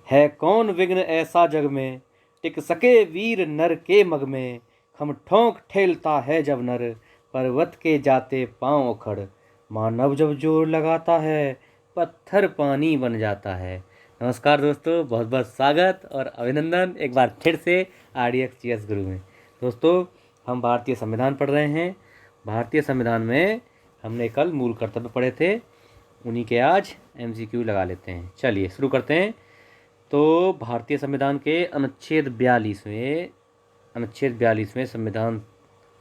है कौन विघ्न ऐसा जग में, टिक सके वीर नर के मग में। खम ठोंक ठेलता है जब नर, पर्वत के जाते पांव उखड़। मानव जब जोर लगाता है, पत्थर पानी बन जाता है। नमस्कार दोस्तों, बहुत बहुत स्वागत और अभिनंदन एक बार फिर से RDX GS गुरु में। दोस्तों, हम भारतीय संविधान पढ़ रहे हैं। भारतीय संविधान में हमने कल मूल कर्तव्य पढ़े थे, उन्हीं के आज MCQ लगा लेते हैं। चलिए शुरू करते हैं। तो भारतीय संविधान के अनुच्छेद 42वें संविधान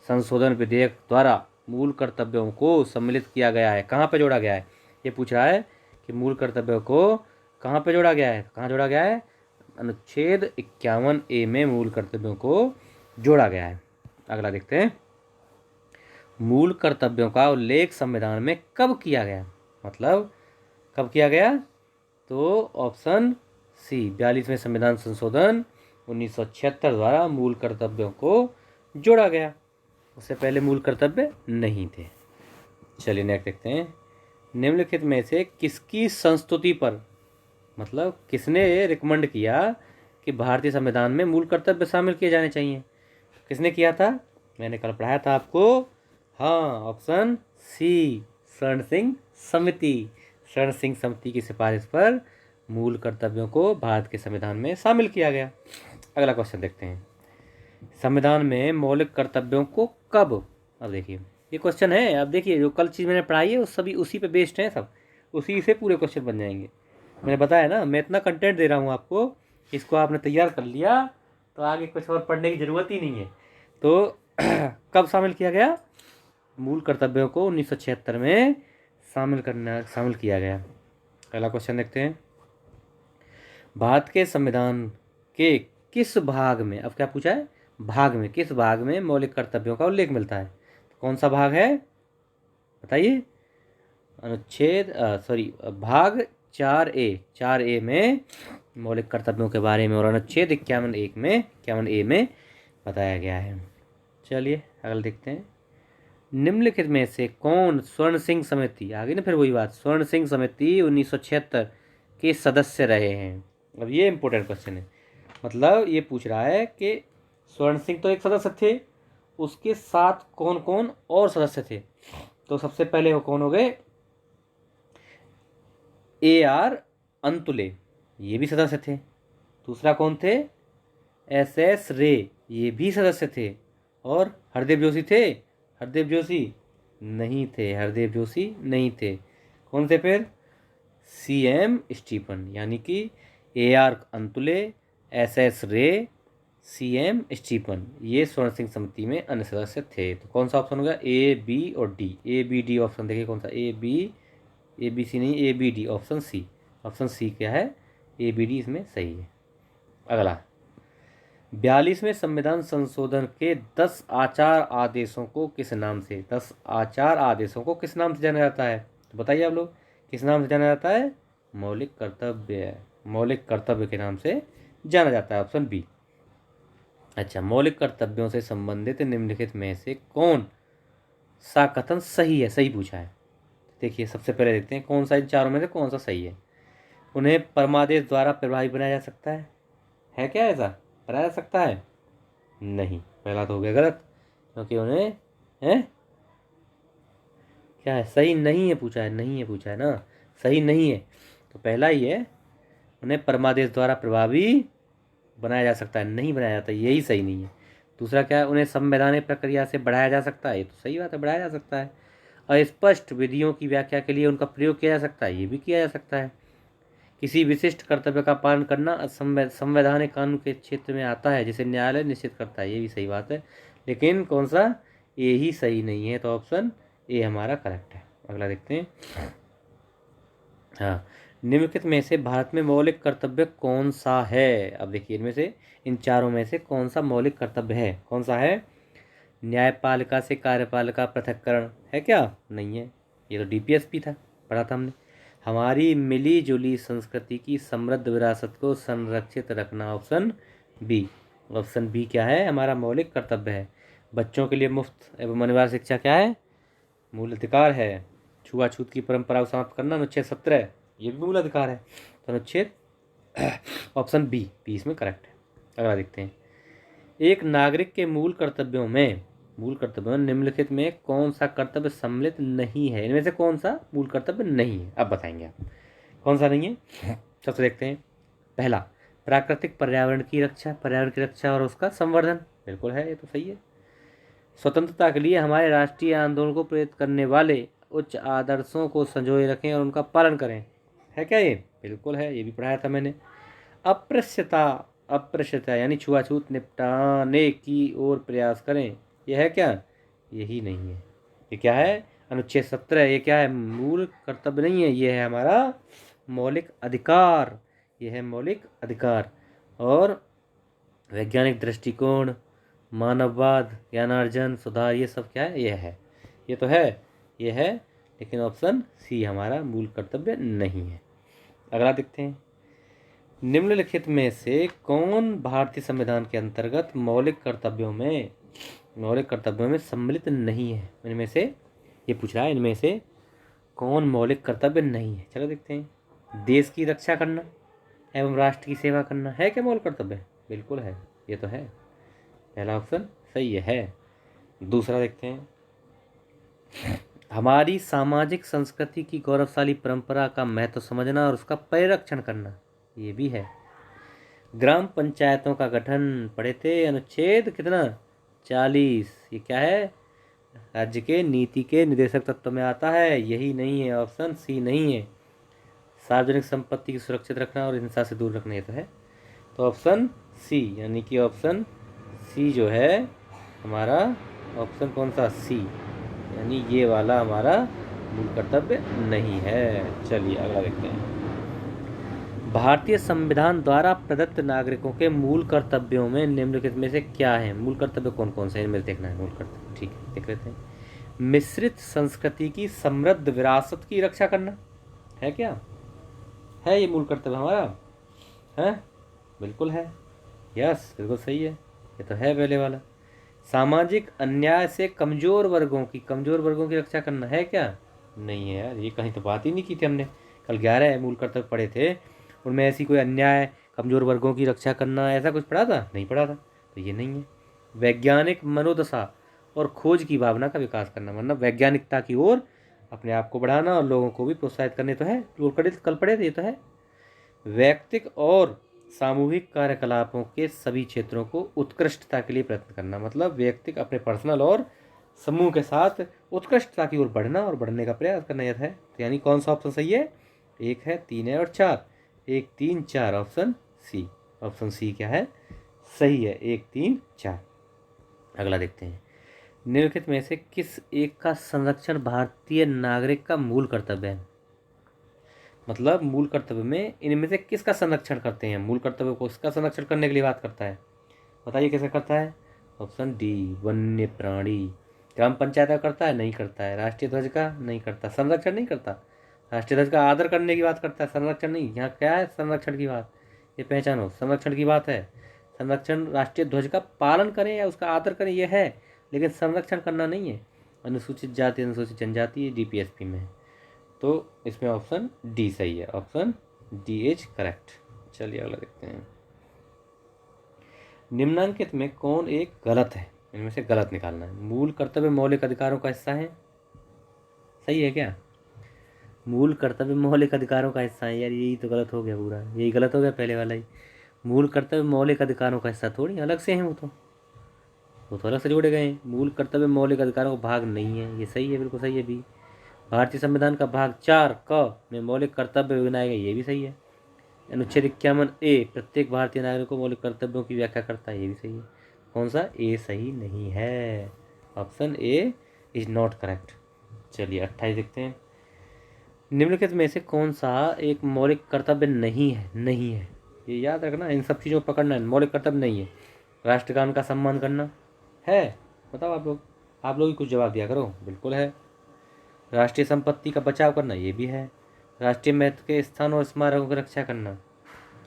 संशोधन विधेयक द्वारा मूल कर्तव्यों को सम्मिलित किया गया है। कहाँ पे जोड़ा गया है? ये पूछ रहा है कि मूल कर्तव्यों को कहाँ पे जोड़ा गया है। कहाँ जोड़ा गया है? अनुच्छेद 51A में मूल कर्तव्यों को जोड़ा गया है। अगला देखते हैं, मूल कर्तव्यों का उल्लेख संविधान में कब किया गया? मतलब कब किया गया? तो ऑप्शन सी, 42वें संविधान संशोधन 1976 द्वारा मूल कर्तव्यों को जोड़ा गया। उससे पहले मूल कर्तव्य नहीं थे। चलिए नेक्स्ट देखते हैं, निम्नलिखित में से किसकी संस्तुति पर, मतलब किसने रिकमेंड किया कि भारतीय संविधान में मूल कर्तव्य शामिल किए जाने चाहिए? किसने किया था? मैंने कल पढ़ाया था आपको। हाँ, ऑप्शन सी, स्वर्ण सिंह समिति। स्वर्ण सिंह समिति की सिफारिश पर मूल कर्तव्यों को भारत के संविधान में शामिल किया गया। अगला क्वेश्चन देखते हैं, संविधान में मौलिक कर्तव्यों को कब, अब देखिए ये क्वेश्चन है, अब देखिए जो कल चीज़ मैंने पढ़ाई है वो सभी उसी पे बेस्ड है, सब उसी से पूरे क्वेश्चन बन जाएंगे। मैंने बताया ना, मैं इतना कंटेंट दे रहा हूँ आपको, इसको आपने तैयार कर लिया तो आगे कुछ और पढ़ने की ज़रूरत ही नहीं है। तो कब शामिल किया गया? मूल कर्तव्यों को 1976 में शामिल किया गया। अगला क्वेश्चन देखते हैं, भारत के संविधान के किस भाग में, अब क्या पूछा है? भाग में, किस भाग में मौलिक कर्तव्यों का उल्लेख मिलता है? तो कौन सा भाग है बताइए? भाग 4A में मौलिक कर्तव्यों के बारे में और अनुच्छेद 51A में बताया गया है। चलिए अगला देखते हैं, निम्नलिखित में से कौन स्वर्ण सिंह समिति, आगे ना फिर वही बात, स्वर्ण सिंह समिति 1976 के सदस्य रहे हैं? अब ये इंपॉर्टेंट क्वेश्चन है, मतलब ये पूछ रहा है कि स्वर्ण सिंह तो एक सदस्य थे, उसके साथ कौन कौन और सदस्य थे? तो सबसे पहले वो कौन हो गए? AR अंतुले, ये भी सदस्य थे। दूसरा कौन थे? SS रे, ये भी सदस्य थे। और हरदेव जोशी थे? हरदेव जोशी नहीं थे, हरदेव जोशी नहीं थे। कौन थे फिर? CM स्टीफन, यानी कि AR अंतुले, SS रे, CM स्टीफन, ये स्वर्ण सिंह समिति में अन्य सदस्य थे। तो कौन सा ऑप्शन होगा? A, B और D। A, B, D option देखिए कौन सा? A, B, C नहीं, A, B, D, option C. Option C क्या है? A, B, D इसमें सही है। अगला, 42वें संविधान संशोधन के 10 आचार आदेशों को किस नाम से, 10 आचार आदेशों को किस नाम से जाना जाता है? तो बताइए आप लोग, किस नाम से जाना जाता है? मौलिक कर्तव्य, मौलिक कर्तव्य के नाम से जाना जाता है, ऑप्शन बी। अच्छा, मौलिक कर्तव्यों से संबंधित निम्नलिखित में से कौन सा कथन सही है? सही पूछा है। देखिए सबसे पहले देखते हैं कौन सा इन चारों में से कौन सा सही है। उन्हें परमादेश द्वारा प्रभावी बनाया जा सकता है क्या? ऐसा बनाया जा सकता है? नहीं, पहला तो हो गया गलत, क्योंकि उन्हें है क्या है? सही नहीं है पूछा है, नहीं है पूछा है ना, सही नहीं है। तो पहला ही है, उन्हें परमादेश द्वारा प्रभावी बनाया जा सकता है, नहीं बनाया जाता, यही सही नहीं है। दूसरा क्या है? उन्हें संवैधानिक प्रक्रिया से बढ़ाया जा सकता है, ये तो सही बात है, बढ़ाया जा सकता है। अस्पष्ट विधियों की व्याख्या के लिए उनका प्रयोग किया जा सकता है, ये भी किया जा सकता है। किसी विशिष्ट कर्तव्य का पालन करना संवैधानिक कानून के क्षेत्र में आता है, जिसे न्यायालय निश्चित करता है, ये भी सही बात है। लेकिन कौन सा? ये ही सही नहीं है, तो ऑप्शन ए हमारा करेक्ट है। अगला देखते हैं, हाँ, निम्नलिखित में से भारत में मौलिक कर्तव्य कौन सा है? अब देखिए इनमें से, इन चारों में से कौन सा मौलिक कर्तव्य है? कौन सा है? न्यायपालिका से कार्यपालिका पृथक्करण है क्या? नहीं है, ये तो DPSP था, पढ़ा था हमने। हमारी मिली जुली संस्कृति की समृद्ध विरासत को संरक्षित रखना, ऑप्शन बी। ऑप्शन बी क्या है? हमारा मौलिक कर्तव्य है। बच्चों के लिए मुफ्त एवं अनिवार्य शिक्षा क्या है? मूल अधिकार है। छुआछूत की परंपरा को समाप्त करना, अनुच्छेद 17, ये भी मूल अधिकार है। तो अनुच्छेद ऑप्शन बी, बी इसमें करेक्ट है। अगला देखते हैं। एक नागरिक के मूल कर्तव्यों में निम्नलिखित में कौन सा कर्तव्य सम्मिलित नहीं है? इनमें से कौन सा मूल कर्तव्य नहीं है? अब बताएंगे आप कौन सा नहीं है। सबसे देखते हैं। पहला, प्राकृतिक पर्यावरण की रक्षा और उसका संवर्धन। बिल्कुल है, ये तो सही है। स्वतंत्रता के लिए हमारे राष्ट्रीय आंदोलन को प्रेरित करने वाले उच्च आदर्शों को संजोए रखें और उनका पालन करें। है क्या ये? बिल्कुल है, ये भी पढ़ाया था मैंने। अप्रत्यक्षता यानी छुआछूत निपटाने की ओर प्रयास करें। यह है क्या? यही नहीं है। ये क्या है? अनुच्छेद 17। ये क्या है? मूल कर्तव्य नहीं है, ये है हमारा मौलिक अधिकार। यह है मौलिक अधिकार। और वैज्ञानिक दृष्टिकोण, मानववाद, ज्ञानार्जन, सुधार, ये सब क्या है? यह है, ये तो है, ये है। लेकिन ऑप्शन सी हमारा मूल कर्तव्य नहीं है। अगला देखते हैं। निम्नलिखित में से कौन भारतीय संविधान के अंतर्गत मौलिक कर्तव्यों में सम्मिलित नहीं है? इनमें से ये पूछ रहा है, इनमें से कौन मौलिक कर्तव्य नहीं है? चलो देखते हैं। देश की रक्षा करना एवं राष्ट्र की सेवा करना है क्या मौलिक कर्तव्य? बिल्कुल है, ये तो है। पहला ऑप्शन सही है। दूसरा देखते हैं। हमारी सामाजिक संस्कृति की गौरवशाली परंपरा का महत्व समझना और उसका परिरक्षण करना, ये भी है। ग्राम पंचायतों का गठन पढ़े थे, अनुच्छेद कितना? 40। ये क्या है? राज्य के नीति के निदेशक तत्व में आता है। यही नहीं है, ऑप्शन सी नहीं है। सार्वजनिक संपत्ति की सुरक्षित रखना और हिंसा से दूर रखना, ये तो है। तो ऑप्शन सी, यानी कि ऑप्शन सी जो है हमारा, ऑप्शन कौन सा? सी, यानी ये वाला हमारा मूल कर्तव्य नहीं है। चलिए अगला देखते हैं। भारतीय संविधान द्वारा प्रदत्त नागरिकों के मूल कर्तव्यों में निम्नलिखित में से क्या है? मूल कर्तव्य कौन कौन से हैं? इनमें देखना है मूल कर्तव्य। ठीक है, देख लेते हैं। मिश्रित संस्कृति की समृद्ध विरासत की रक्षा करना, है क्या? है ये मूल कर्तव्य हमारा? है, बिल्कुल है। यस, बिल्कुल सही है, ये तो है पहले वाला। सामाजिक अन्याय से कमजोर वर्गों की रक्षा करना, है क्या? नहीं है यार, ये कहीं तो बात ही नहीं की थी हमने। कल 11 मूल कर्तव्य पढ़े थे, उनमें ऐसी कोई अन्याय, कमजोर वर्गों की रक्षा करना, ऐसा कुछ पढ़ा था? नहीं पढ़ा था, तो ये नहीं है। वैज्ञानिक मनोदशा और खोज की भावना का विकास करना, मतलब वैज्ञानिकता की ओर अपने आप को बढ़ाना और लोगों को भी प्रोत्साहित करने, तो है। कल पढ़े थे, ये तो है। व्यक्तिक और सामूहिक कार्यकलापों के सभी क्षेत्रों को उत्कृष्टता के लिए प्रयत्न करना, मतलब व्यक्तिक अपने पर्सनल और समूह के साथ उत्कृष्टता की ओर बढ़ना और बढ़ने का प्रयास करना, यह है। तो यानी कौन सा ऑप्शन सही है? 1 है, 3 है और 4। 1, 3, 4, ऑप्शन सी। ऑप्शन सी क्या है? सही है, 1, 3, 4। अगला देखते हैं। निम्नलिखित में से किस एक का संरक्षण भारतीय नागरिक का मूल कर्तव्य है? मतलब मूल कर्तव्य में इनमें से किसका संरक्षण करते हैं? मूल कर्तव्य को किसका संरक्षण करने के लिए बात करता है? बताइए कैसे करता है? ऑप्शन डी, वन्य प्राणी। ग्राम पंचायत का करता है? नहीं करता है। राष्ट्रीय ध्वज का? नहीं करता, संरक्षण नहीं करता। राष्ट्रीय ध्वज का आदर करने की बात करता है, संरक्षण नहीं। यहाँ क्या है? संरक्षण की बात, ये पहचानो, संरक्षण की बात है। संरक्षण राष्ट्रीय ध्वज का पालन करें या उसका आदर करें, यह है, लेकिन संरक्षण करना नहीं है। अनुसूचित जाति, अनुसूचित जनजाति DPSP में है। तो इसमें ऑप्शन डी सही है, ऑप्शन डी इज करेक्ट। चलिए अगला देखते हैं। निम्नांकित में कौन एक गलत है? इनमें से गलत निकालना है। मूल कर्तव्य मौलिक अधिकारों का हिस्सा है, सही है क्या? मूल कर्तव्य मौलिक अधिकारों का हिस्सा है, यार यही तो गलत हो गया पूरा, यही गलत हो गया पहले वाला ही। मूल कर्तव्य मौलिक अधिकारों का हिस्सा थोड़ी, अलग से हैं वो तो अलग से जोड़े गए हैं। मूल कर्तव्य मौलिक अधिकारों का भाग नहीं है, ये सही है, बिल्कुल सही है बी। भारतीय संविधान का भाग 4 क में मौलिक कर्तव्य बनाए गए, ये भी सही है। अनुच्छेद 51A प्रत्येक भारतीय नागरिक को मौलिक कर्तव्यों की व्याख्या करता है, ये भी सही है। कौन सा? ए सही नहीं है, option A is not correct. चलिए 28 देखते हैं। निम्नलिखित में से कौन सा एक मौलिक कर्तव्य नहीं है? ये याद रखना, इन सब चीज़ों को पकड़ना है। मौलिक कर्तव्य नहीं है। राष्ट्रगान का सम्मान करना है? बताओ आप लोग ही कुछ जवाब दिया करो। बिल्कुल है। राष्ट्रीय संपत्ति का बचाव करना, ये भी है। राष्ट्रीय महत्व के स्थानों और स्मारकों की रक्षा करना,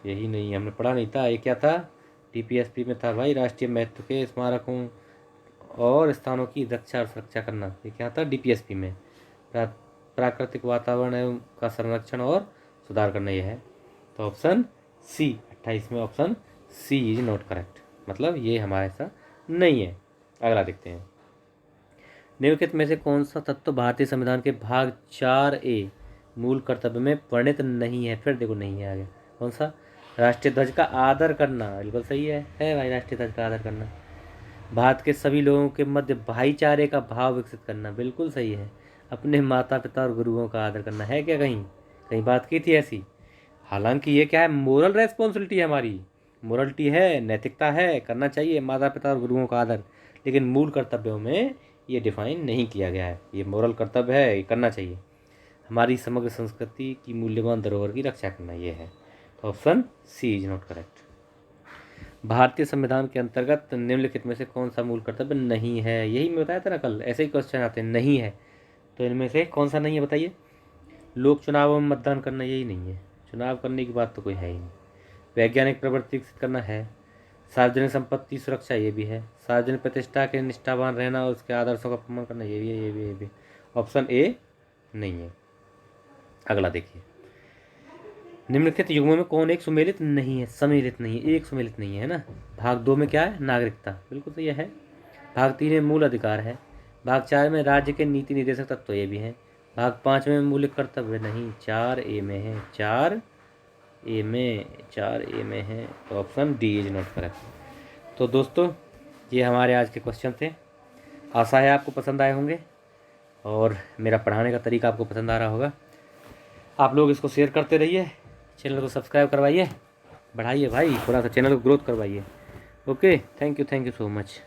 यही नहीं है, हमने पढ़ा नहीं था। ये क्या था? DPSP में था भाई, राष्ट्रीय महत्व के स्मारकों और स्थानों की रक्षा और सुरक्षा करना। ये क्या था? DPSP में। प्राकृतिक वातावरण एवं का संरक्षण और सुधार करना, यह है। तो ऑप्शन सी, 28 में option C is not correct, मतलब ये हमारा ऐसा नहीं है। अगला देखते हैं, निम्नलिखित में से कौन सा तत्व भारतीय संविधान के भाग 4A मूल कर्तव्य में वर्णित नहीं है। फिर देखो नहीं है आगे, कौन सा, राष्ट्रीय ध्वज का आदर करना, बिल्कुल सही है भाई, राष्ट्रीय ध्वज का आदर करना। भारत के सभी लोगों के मध्य भाईचारे का भाव विकसित करना, बिल्कुल सही है। अपने माता पिता और गुरुओं का आदर करना, है क्या कहीं कहीं बात की थी ऐसी। हालांकि ये क्या है, मोरल रेस्पॉन्सिबिलिटी है हमारी, मोरलिटी है, नैतिकता है, करना चाहिए माता पिता और गुरुओं का आदर, लेकिन मूल कर्तव्यों में ये डिफाइन नहीं किया गया है। ये मोरल कर्तव्य है, ये करना चाहिए। हमारी समग्र संस्कृति की मूल्यवान धरोहर की रक्षा करना, ये है। तो option C is not correct. भारतीय संविधान के अंतर्गत निम्नलिखित में से कौन सा मूल कर्तव्य नहीं है। यही मैं बताया था ना कल, ऐसे ही क्वेश्चन आते हैं, नहीं है तो इनमें से कौन सा नहीं है बताइए। लोक चुनावों में मतदान करना, यही नहीं है, चुनाव करने की बात तो कोई है ही नहीं। वैज्ञानिक प्रवृत्ति विकसित करना है। सार्वजनिक संपत्ति सुरक्षा, ये भी है। सार्वजनिक प्रतिष्ठा के निष्ठावान रहना और उसके आदर्शों का अपमान करना, ये भी है, ये भी है, ये भी। ऑप्शन ए नहीं है। अगला देखिए, निम्नलिखित युग्मों में कौन एक सुमेलित नहीं है, सम्मिलित नहीं है, एक सुमेलित नहीं है ना। भाग 2 में क्या है, नागरिकता, बिल्कुल तो यह है। भाग 3 में मूल अधिकार है। भाग 4 में राज्य के नीति निर्देशक तत्व, ये भी हैं। भाग 5 में मौलिक कर्तव्य नहीं, 4A में है, 4A में है, तो option D is not correct. तो दोस्तों ये हमारे आज के क्वेश्चन थे, आशा है आपको पसंद आए होंगे और मेरा पढ़ाने का तरीका आपको पसंद आ रहा होगा। आप लोग इसको शेयर करते रहिए, चैनल को सब्सक्राइब करवाइए, बढ़ाइए भाई, थोड़ा सा चैनल को ग्रोथ करवाइए। Okay, thank you so much.